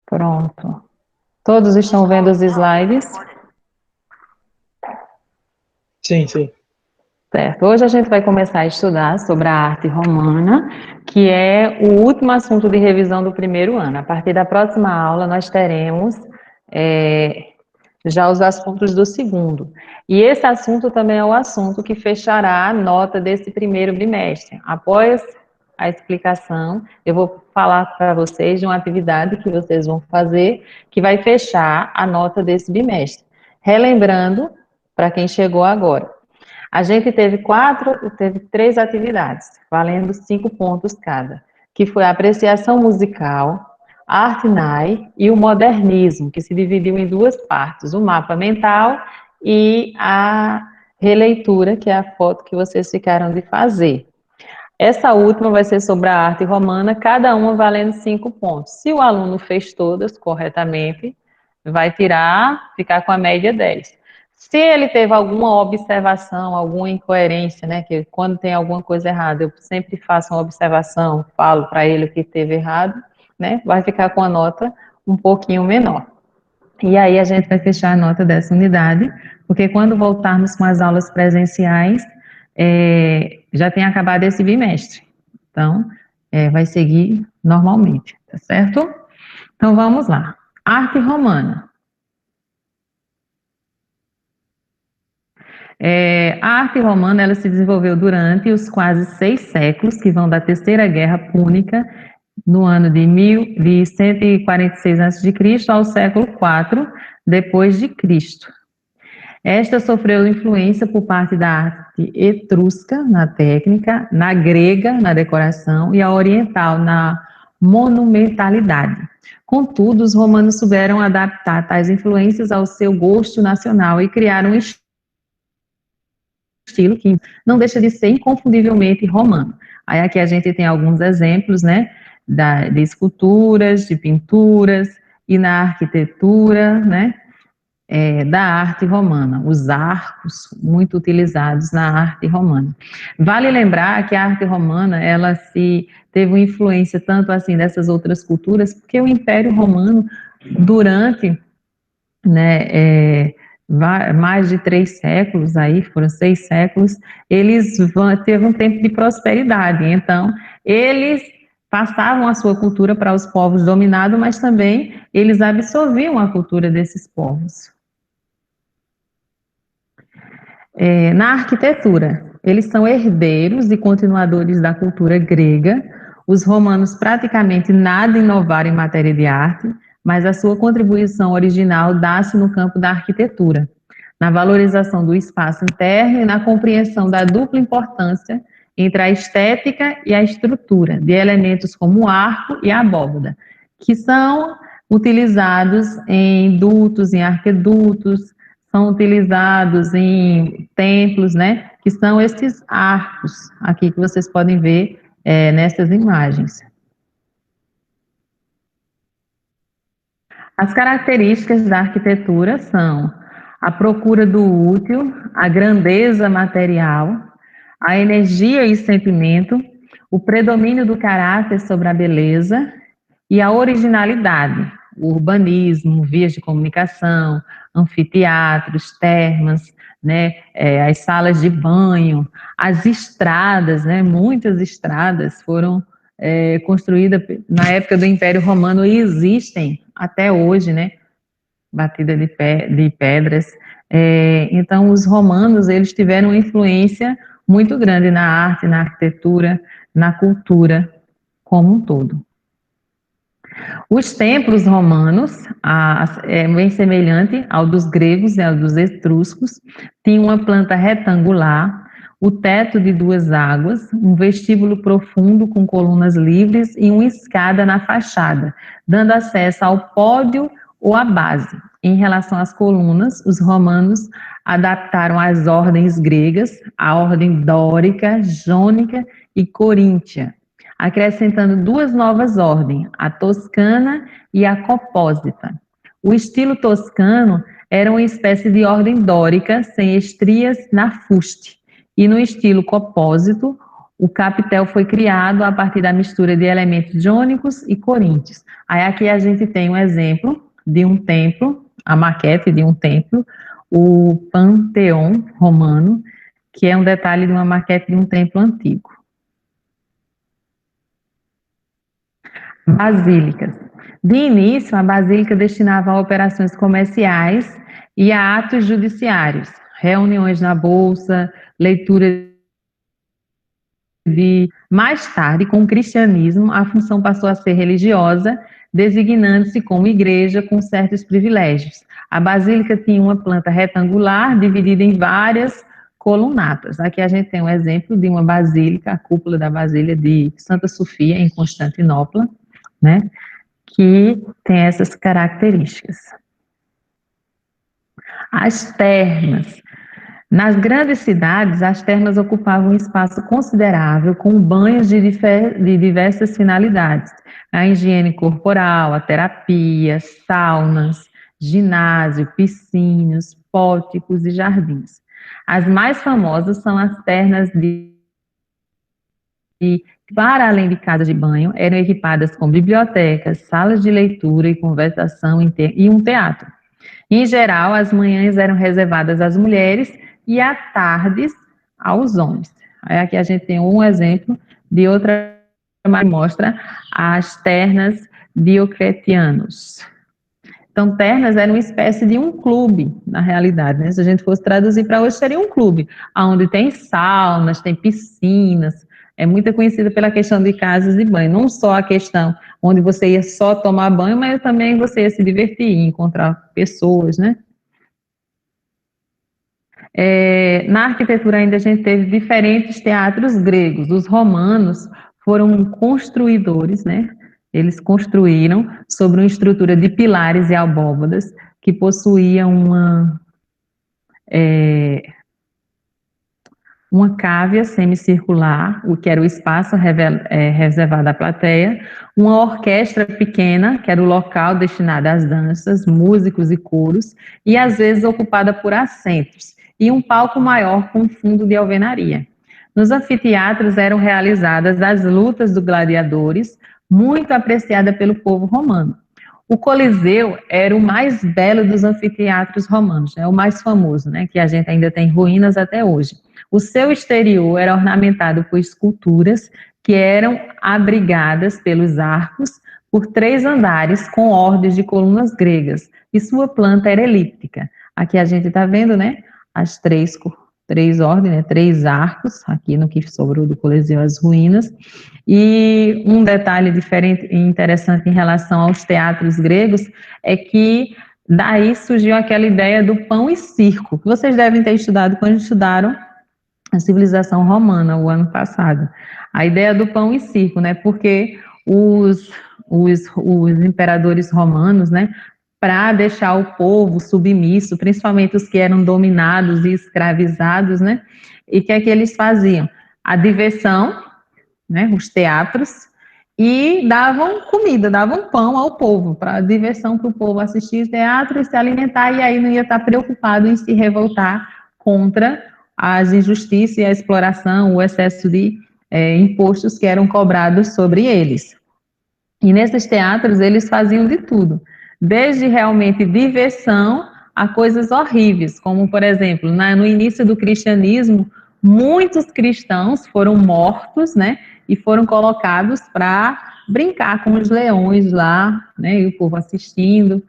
Pronto. Todos estão vendo os slides? Sim, sim. Certo. Hoje a gente vai começar a estudar sobre a arte romana, que é o último assunto de revisão do primeiro ano. A partir da próxima aula, nós teremos já os assuntos do segundo. E esse assunto também é o assunto que fechará a nota desse primeiro bimestre. Após a explicação, eu vou falar para vocês de uma atividade que vocês vão fazer, que vai fechar a nota desse bimestre. Relembrando, para quem chegou agora, a gente teve 3 atividades, valendo 5 pontos cada, que foi a apreciação musical, a arte NAI e o modernismo, que se dividiu em 2 partes, o mapa mental e a releitura, que é a foto que vocês ficaram de fazer. Essa última vai ser sobre a arte romana, cada uma valendo 5 pontos. Se o aluno fez todas corretamente, vai ficar com a média 10. Se ele teve alguma observação, alguma incoerência, né, que quando tem alguma coisa errada, eu sempre faço uma observação, falo para ele o que teve errado, né, vai ficar com a nota um pouquinho menor. E aí a gente vai fechar a nota dessa unidade, porque quando voltarmos com as aulas presenciais, já tem acabado esse bimestre. Então, vai seguir normalmente, tá certo? Então, vamos lá. Arte romana. A arte romana, ela se desenvolveu durante os quase 6 séculos, que vão da Terceira Guerra Púnica, no ano de 146 a.C., ao século IV depois de Cristo. Esta sofreu influência por parte da arte etrusca na técnica, na grega na decoração e a oriental na monumentalidade. Contudo, os romanos souberam adaptar tais influências ao seu gosto nacional e criaram um estilo que não deixa de ser inconfundivelmente romano. Aí aqui a gente tem alguns exemplos, né, de esculturas, de pinturas e na arquitetura, né, da arte romana, os arcos muito utilizados na arte romana. Vale lembrar que a arte romana, ela teve uma influência tanto assim dessas outras culturas, porque o Império Romano, durante, né, mais de 3 séculos, aí foram 6 séculos, teve um tempo de prosperidade, então eles passavam a sua cultura para os povos dominados, mas também eles absorviam a cultura desses povos. Na arquitetura, eles são herdeiros e continuadores da cultura grega. Os romanos praticamente nada inovaram em matéria de arte, mas a sua contribuição original dá-se no campo da arquitetura, na valorização do espaço interno e na compreensão da dupla importância entre a estética e a estrutura, de elementos como o arco e a abóbada, que são utilizados em dutos, em arquedutos, são utilizados em templos, né, que são esses arcos aqui que vocês podem ver nessas imagens. As características da arquitetura são a procura do útil, a grandeza material, a energia e sentimento, o predomínio do caráter sobre a beleza e a originalidade, o urbanismo, vias de comunicação, anfiteatros, termas, né, as salas de banho, as estradas, né, muitas estradas foram construídas na época do Império Romano e existem até hoje, né, batida de pedras. Então, os romanos, eles tiveram uma influência muito grande na arte, na arquitetura, na cultura como um todo. Os templos romanos, bem semelhante ao dos gregos e ao dos etruscos, tinham uma planta retangular, o teto de 2 águas, um vestíbulo profundo com colunas livres e uma escada na fachada, dando acesso ao pódio ou à base. Em relação às colunas, os romanos adaptaram as ordens gregas, a ordem dórica, jônica e coríntia, acrescentando 2 novas ordens, a toscana e a compósita. O estilo toscano era uma espécie de ordem dórica, sem estrias na fuste, e no estilo compósito, O capitel foi criado a partir da mistura de elementos jônicos e coríntios. Aí aqui a gente tem um exemplo de um templo, a maquete de um templo, o Panteão Romano, que é um detalhe de uma maquete de um templo antigo. Basílicas. De início, a basílica destinava a operações comerciais e a atos judiciários, reuniões na bolsa, leitura de... Mais tarde, com o cristianismo, a função passou a ser religiosa, designando-se como igreja com certos privilégios. A basílica tinha uma planta retangular, dividida em várias colunatas. Aqui a gente tem um exemplo de uma basílica, a cúpula da Basílica de Santa Sofia, em Constantinopla, né, que tem essas características. As termas. Nas grandes cidades, as termas ocupavam um espaço considerável, com banhos de diversas finalidades. A higiene corporal, a terapia, saunas, ginásio, piscinas, pórticos e jardins. As mais famosas são as termas para além de casas de banho, eram equipadas com bibliotecas, salas de leitura e conversação e um teatro. Em geral, as manhãs eram reservadas às mulheres e à tardes aos homens. Aí aqui a gente tem um exemplo de outra que mostra as ternas diocletianos. Então, ternas eram uma espécie de um clube, na realidade, né? Se a gente fosse traduzir para hoje, seria um clube, onde tem saunas, tem piscinas, é muito conhecida pela questão de casas de banho, não só a questão onde você ia só tomar banho, mas também você ia se divertir, encontrar pessoas, né? Na arquitetura ainda a gente teve diferentes teatros gregos. Os romanos foram construidores, né? Eles construíram sobre uma estrutura de pilares e abóbadas que possuía uma cávea semicircular, o que era o espaço reservado à plateia, uma orquestra pequena, que era o local destinado às danças, músicos e coros, e às vezes ocupada por assentos, e um palco maior com fundo de alvenaria. Nos anfiteatros eram realizadas as lutas dos gladiadores, muito apreciada pelo povo romano. O Coliseu era o mais belo dos anfiteatros romanos, é o mais famoso, né, que a gente ainda tem ruínas até hoje. O seu exterior era ornamentado por esculturas que eram abrigadas pelos arcos por 3 andares com ordens de colunas gregas, e sua planta era elíptica. Aqui a gente está vendo, né, as três ordens, né, 3 arcos, aqui no que sobrou do Coliseu, as ruínas. E um detalhe diferente e interessante em relação aos teatros gregos é que daí surgiu aquela ideia do pão e circo, que vocês devem ter estudado quando estudaram a civilização romana o ano passado. A ideia do pão e circo, né? Porque os imperadores romanos, né, para deixar o povo submisso, principalmente os que eram dominados e escravizados, né? E o que é que eles faziam? A diversão, né, os teatros, e davam comida, davam pão ao povo, para diversão para o povo assistir teatro e se alimentar, e aí não ia estar preocupado em se revoltar contra as injustiças e a exploração, o excesso de impostos que eram cobrados sobre eles. E nesses teatros eles faziam de tudo, desde realmente diversão a coisas horríveis, como, por exemplo, no início do cristianismo, muitos cristãos foram mortos, né, e foram colocados para brincar com os leões lá, né, e o povo assistindo,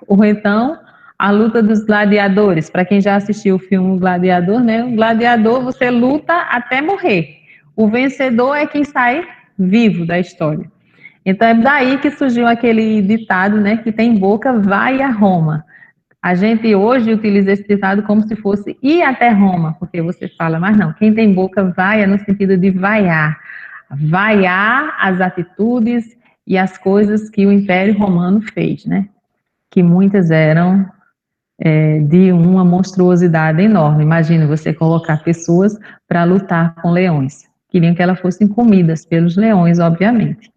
ou então a luta dos gladiadores. Para quem já assistiu o filme Gladiador, né, o gladiador você luta até morrer, o vencedor é quem sai vivo da história. Então é daí que surgiu aquele ditado, né, que tem boca, vai a Roma. A gente hoje utiliza esse ditado como se fosse ir até Roma, porque você fala, mas não, quem tem boca vai no sentido de vaiar as atitudes e as coisas que o Império Romano fez, né? Que muitas eram de uma monstruosidade enorme. Imagina você colocar pessoas para lutar com leões. Queriam que elas fossem comidas pelos leões, obviamente.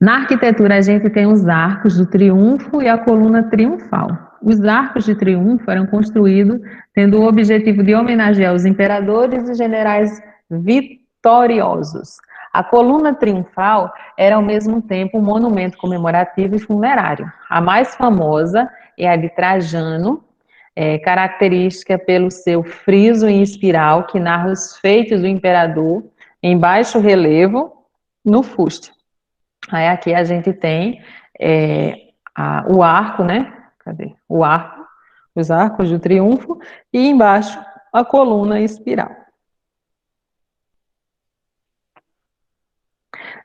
Na arquitetura, a gente tem os arcos do triunfo e a coluna triunfal. Os arcos de triunfo eram construídos tendo o objetivo de homenagear os imperadores e generais vitoriosos. A coluna triunfal era ao mesmo tempo um monumento comemorativo e funerário. A mais famosa é a de Trajano, característica pelo seu friso em espiral que narra os feitos do imperador em baixo relevo no fuste. Aí aqui a gente tem o arco, né? Cadê? O arco, os arcos do triunfo, e embaixo a coluna espiral.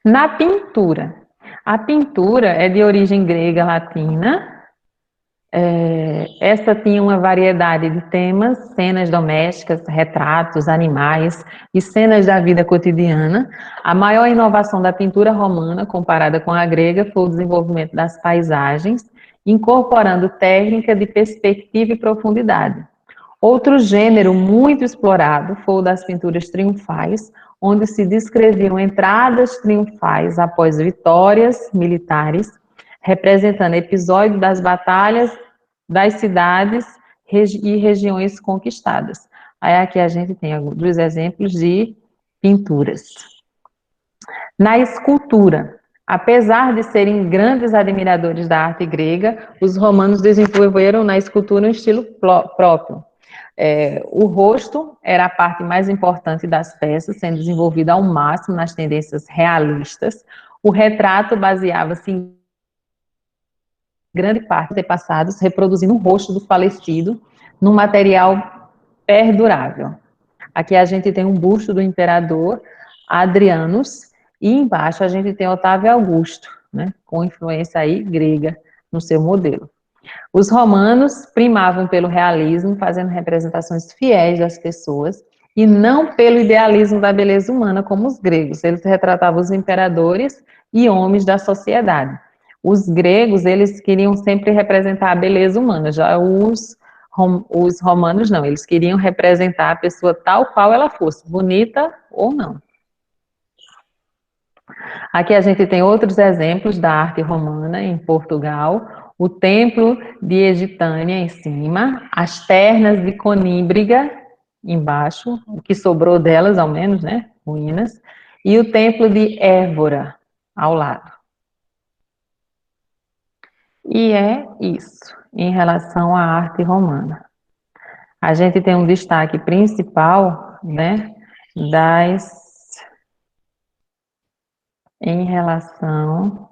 Na pintura, a pintura é de origem grega latina. Essa tinha uma variedade de temas, cenas domésticas, retratos, animais e cenas da vida cotidiana. A maior inovação da pintura romana, comparada com a grega, foi o desenvolvimento das paisagens, incorporando técnica de perspectiva e profundidade. Outro gênero muito explorado foi o das pinturas triunfais, onde se descreviam entradas triunfais após vitórias militares, representando episódios das batalhas das cidades e regiões conquistadas. Aí aqui a gente tem alguns exemplos de pinturas. Na escultura, apesar de serem grandes admiradores da arte grega, os romanos desenvolveram na escultura um estilo próprio. O rosto era a parte mais importante das peças, sendo desenvolvida ao máximo nas tendências realistas. O retrato baseava-se em grande parte dos passados, reproduzindo o rosto do falecido num material perdurável. Aqui a gente tem um busto do imperador Adrianus e embaixo a gente tem Otávio Augusto, né, com influência aí grega no seu modelo. Os romanos primavam pelo realismo, fazendo representações fiéis das pessoas e não pelo idealismo da beleza humana, como os gregos. Eles retratavam os imperadores e homens da sociedade. Os gregos, eles queriam sempre representar a beleza humana, já os romanos não, eles queriam representar a pessoa tal qual ela fosse, bonita ou não. Aqui a gente tem outros exemplos da arte romana em Portugal, o templo de Egitânia em cima, as ternas de Coníbriga embaixo, o que sobrou delas ao menos, né, ruínas, e o templo de Évora ao lado. E é isso em relação à arte romana. A gente tem um destaque principal, né, em relação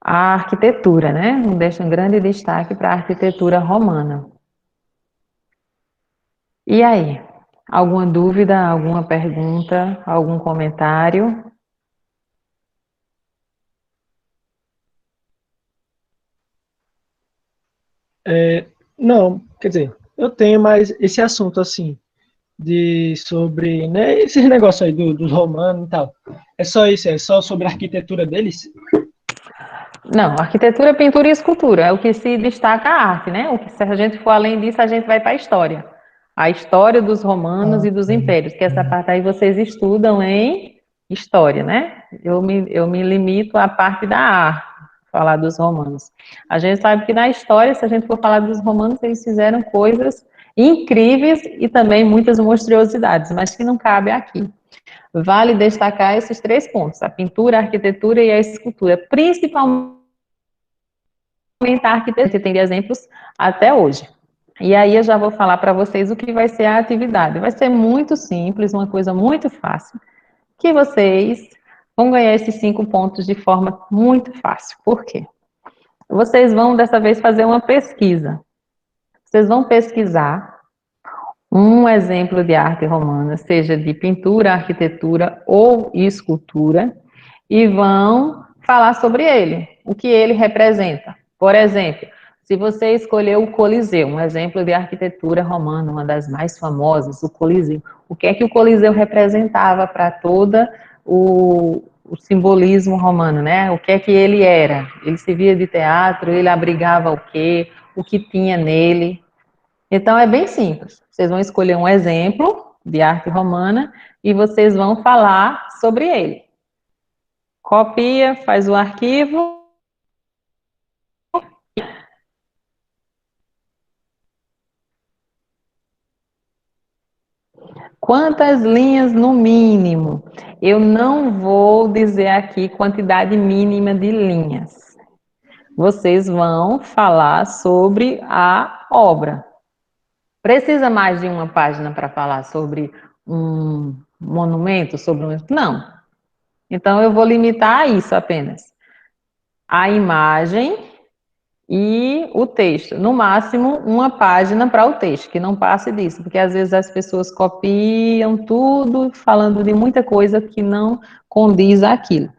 à arquitetura, né? Deixa um grande destaque para a arquitetura romana. E aí? Alguma dúvida, alguma pergunta, algum comentário? Não, quer dizer, eu tenho mais esse assunto assim, sobre, né, esses negócios aí dos romanos e tal. É só isso, é só sobre a arquitetura deles? Não, arquitetura, pintura e escultura é o que se destaca a arte, né? O que, se a gente for além disso, a gente vai para a história. A história dos romanos e dos impérios, que essa parte aí vocês estudam em história, né? Eu me limito à parte da arte, falar dos romanos. A gente sabe que na história, se a gente for falar dos romanos, eles fizeram coisas incríveis e também muitas monstruosidades, mas que não cabe aqui. Vale destacar esses 3 pontos, a pintura, a arquitetura e a escultura, principalmente a arquitetura, que tem exemplos até hoje. E aí eu já vou falar para vocês o que vai ser a atividade. Vai ser muito simples, uma coisa muito fácil, que vocês vão ganhar esses 5 pontos de forma muito fácil. Por quê? Vocês vão, dessa vez, fazer uma pesquisa. Vocês vão pesquisar um exemplo de arte romana, seja de pintura, arquitetura ou escultura, e vão falar sobre ele, o que ele representa. Por exemplo, se você escolher o Coliseu, um exemplo de arquitetura romana, uma das mais famosas, o Coliseu, o que é que o Coliseu representava para toda o simbolismo romano, né? O que é que ele era? Ele servia de teatro, ele abrigava o quê? O que tinha nele? Então é bem simples. Vocês vão escolher um exemplo de arte romana e vocês vão falar sobre ele. Copia, faz o arquivo. Quantas linhas no mínimo? Eu não vou dizer aqui quantidade mínima de linhas. Vocês vão falar sobre a obra. Precisa mais de uma página para falar sobre um monumento, sobre um... Não. Então, eu vou limitar a isso apenas. A imagem e o texto. No máximo, uma página para o texto, que não passe disso, porque às vezes as pessoas copiam tudo, falando de muita coisa que não condiz àquilo.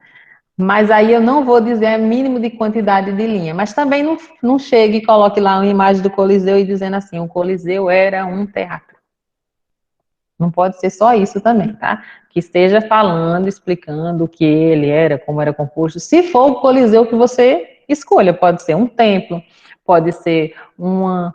Mas aí eu não vou dizer mínimo de quantidade de linha, mas também não chegue e coloque lá uma imagem do Coliseu e dizendo assim, o Coliseu era um teatro. Não pode ser só isso também, tá? Que esteja falando, explicando o que ele era, como era composto. Se for o Coliseu que você escolha, pode ser um templo, pode ser uma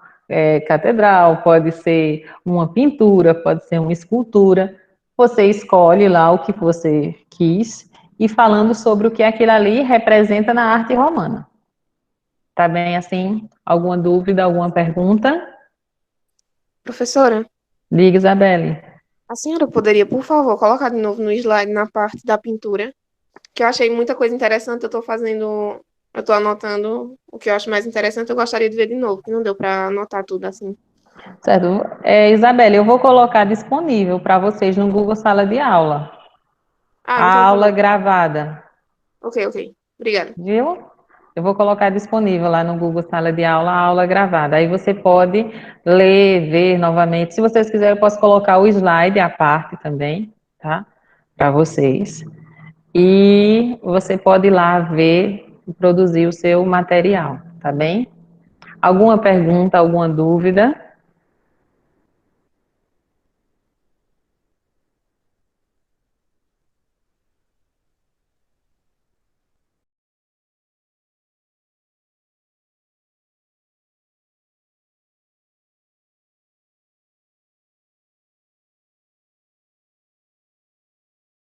catedral, pode ser uma pintura, pode ser uma escultura. Você escolhe lá o que você quis e falando sobre o que aquilo ali representa na arte romana. Tá bem assim? Alguma dúvida, alguma pergunta? Professora, Liga, Isabelle. a senhora poderia, por favor, colocar de novo no slide na parte da pintura? Que eu achei muita coisa interessante, eu tô anotando o que eu acho mais interessante, eu gostaria de ver de novo, que não deu para anotar tudo assim. Certo. Isabelle, eu vou colocar disponível para vocês no Google Sala de Aula. Ah, A então tá aula bom. gravada, Ok, ok. Obrigada. viu? Eu vou colocar disponível lá no Google Sala de Aula a aula gravada. Aí você pode ler, ver novamente. Se vocês quiserem, eu posso colocar o slide à parte também, tá? Para vocês. E você pode ir lá ver e produzir o seu material, tá bem? Alguma pergunta, alguma dúvida?